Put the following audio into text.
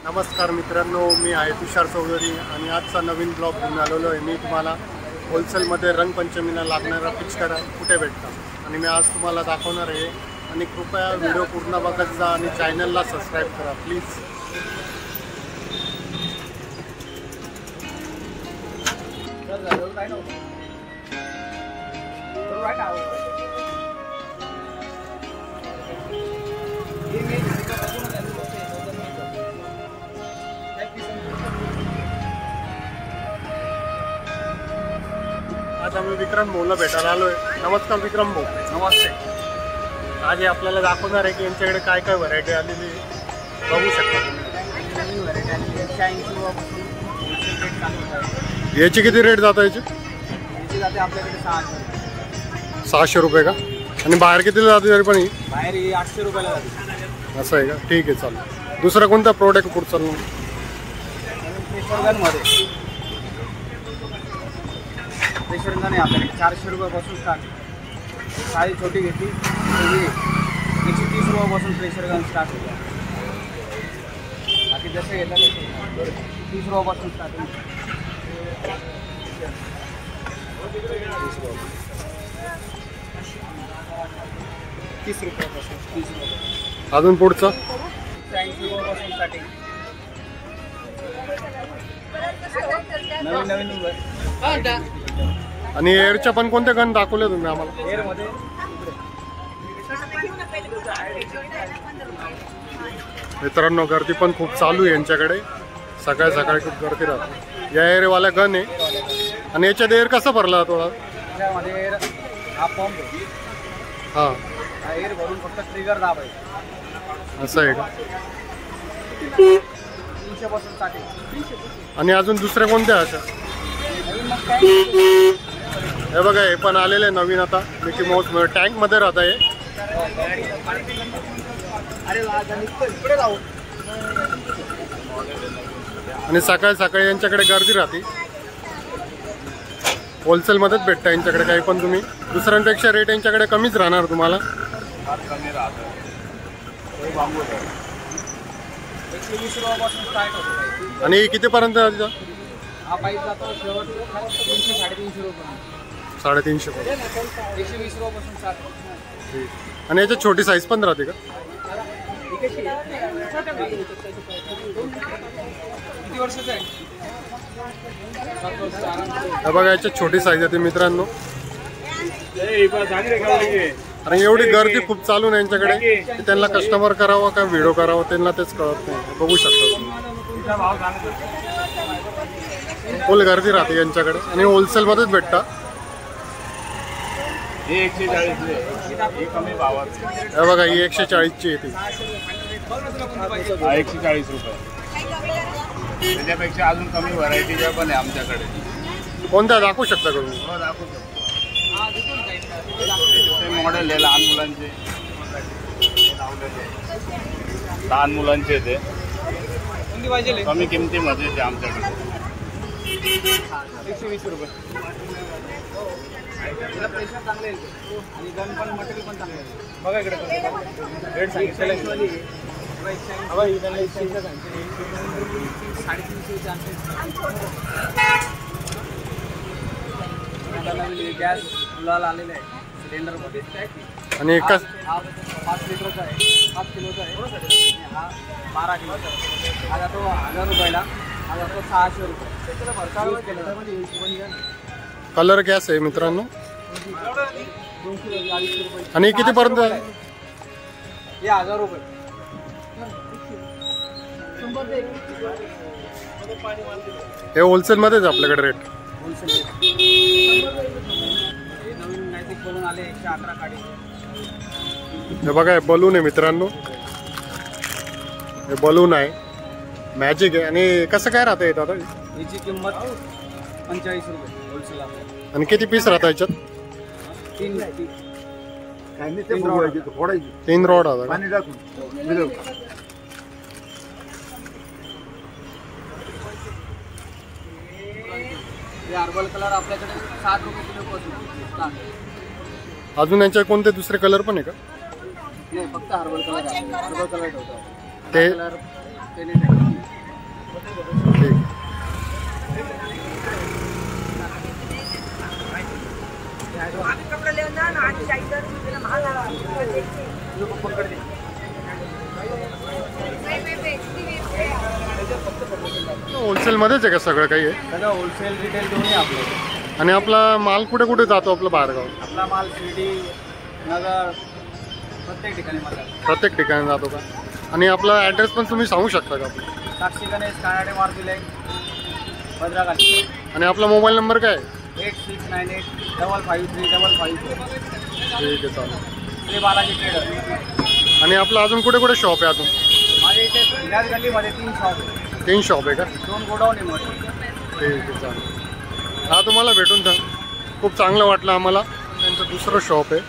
नमस्कार मित्रांनो, मी आहे तुषार चौधरी आणि आजचा नवीन ब्लॉग घेऊन आलेलो आहे। मी तुम्हाला होलसेलमध्ये रंगपंचमीला लागणारा पिचकाऱ्या कुठे भेटतात आणि मी आज तुम्हाला दाखवणार आहे। आणि कृपया व्हिडिओ पूर्ण बघत जा आणि चॅनलला सबस्क्राईब करा प्लीज। आज आम्ही विक्रम भाऊला भेटायला आलो आहे। नमस्कार विक्रम भाऊ। नमस्ते। आज हे आपल्याला दाखवणार आहे की यांच्याकडे काय काय व्हरायटी आलेली बघू शकता तुम्ही। याची किती रेट जाता याची? जाते आपल्याकडे 600 रुपये का? आणि बाहेर कितीला जाते तरी पण? बाहेर 800 रुपयाला जाते। असं आहे का? ठीक आहे, चालेल। दुसरा कोणता प्रोडक्ट पुढचा? प्रेशर गन आहे आपल्याकडे 400 रुपयापासून स्टार्ट। साईज छोटी घेतली 130 रुपयापासून प्रेशर गन स्टार्ट होते। बाकी जसे घेतात 30 रुपयापासून स्टार्ट होते। 30 रुपयापासून 30 रुपये। अजून पुढचा 80 रुपयापासून स्टार्टिंग। नवीन आणि एअरच्या पण कोणत्या गन दाखवले तुम्ही आम्हाला? एअरमध्ये मित्रांनो गर्दी पण खूप चालू आहे यांच्याकडे। सकाळी सकाळी खूप गर्दी राहते। या एअरवाल्या गन आहे आणि याच्यात एअर कसा भरला थोडा? त्यामध्ये एअर हा पंप आहे। हां, हा एअर भरून फक्त ट्रिगर दाबायचं। असं आहे का? 300 पासून स्टार्टिंग। आणि अजून दुसऱ्या कोणत्या अशा? नवीन मग काय हे बघा, हे पण आलेले नवीन आता मिकी माऊस टँक मध्ये राहत आहे। आणि सकाळी सकाळी यांच्याकडे गर्दी राहते। होलसेल मध्येच भेटतं यांच्याकडे। काही पण तुम्ही दुसऱ्यांपेक्षा रेट यांच्याकडे कमीच राहणार तुम्हाला। 120 रुपयापासून स्टार्ट होतो। आणि कितीपर्यंत? हा पाईप जातो शेवट 300 350 रुपये। 350 120 रुपयापासून स्टार्ट होतो। आणि याच्यात छोटी साईज पण राहते का? किती वर्षाचं आहे? हे बघा, याच्यात छोटी साईज येते मित्रांनो। आणि एवढी गर्दी खूप चालू नाही यांच्याकडे की त्यांना कस्टमर करावं का व्हिडिओ करावं त्यांना तेच कळत नाही। बघू शकता तुम्ही, फुल गर्दी राहते यांच्याकडे आणि होलसेल मध्येच भेटतात। हे 140 कमी भावात। हे बघा, ही 140 ची येते। 140 रुपये। त्याच्यापेक्षा अजून कमी व्हरायटीच्या पण आहे आमच्याकडे। कोणत्या दाखवू शकता का तुम्ही? हो, दाखवू शकतो। मॉडेल आहे लहान मुलांचे। लहान मुलांचे ते कमी किमतीमध्ये ते आमच्याकडे 120 रुपये। प्रेशर चांगले आणि गन पण मटेरियल पण चांगले आहे। बघा इकडे रेट सांगितलं गॅस फुलाला आलेलं आहे सिलेंडर मध्ये। आणि हा 5 लिटरचा आहे, 5 किलोचा आहे। हा 12 किलोचा आहे। हा जातो 1000 रुपयाला, हा जातो 600 रुपये। कलर गॅस आहे मित्रांनो। 240 रुपये। आणि कितीपर्यंत? हे 1000 रुपये। हे होलसेल मध्येच आपल्याकडे रेट। होलसेल नवीन मॅजिक बलून आले 111 काढी। हे बघा, हे बलून आहे मित्रांनो। हे बलून आहे, मॅजिक आहे। आणि कसं काय राहतं येत आता? याची किंमत 45 रुपये होलसेल आपल्याला। आणि किती पीस राहतं याच्यात? 3 रॉड आता का? हर्बल कलर आपल्याकडे 60 रुपये किलो पासून। अजून यांच्या कोणते दुसरे कलर पण आहे का? नाही, फक्त हर्बल कलर आहे। हर्बल कलर होतो ते टेनिस आहे. ठीक. होलसेलमध्येच आहे का सगळं काही आहे? सगळं होलसेल रिटेल दोन्ही आपलं. आणि आपला माल कुठे कुठे जातो आपला बाहेरगाव? आपला माल शिर्डी, नगर प्रत्येक ठिकाणी माल जातो. प्रत्येक ठिकाणी जातो का? आणि आपला ॲड्रेस पण तुम्ही सांगू शकता का आपला? साक्षी गणेश कानाडे मारुती लाईन भद्राकाली. आणि आपला मोबाईल नंबर काय आहे? 8698553555. ठीक आहे, चालेल. श्री बालाजी ट्रेडर. आणि आपलं अजून कुठे कुठे शॉप आहे अजून? माझ्या इथे याच गल्लीमध्ये 3 शॉप आहे. 3 शॉप आहे का? 2 गोडाऊन आहे मोठे. ठीक आहे, चालेल. हा तुम्हाला भेटून खूप चांगलं वाटलं आम्हाला. त्यांचं दुसरं शॉप आहे.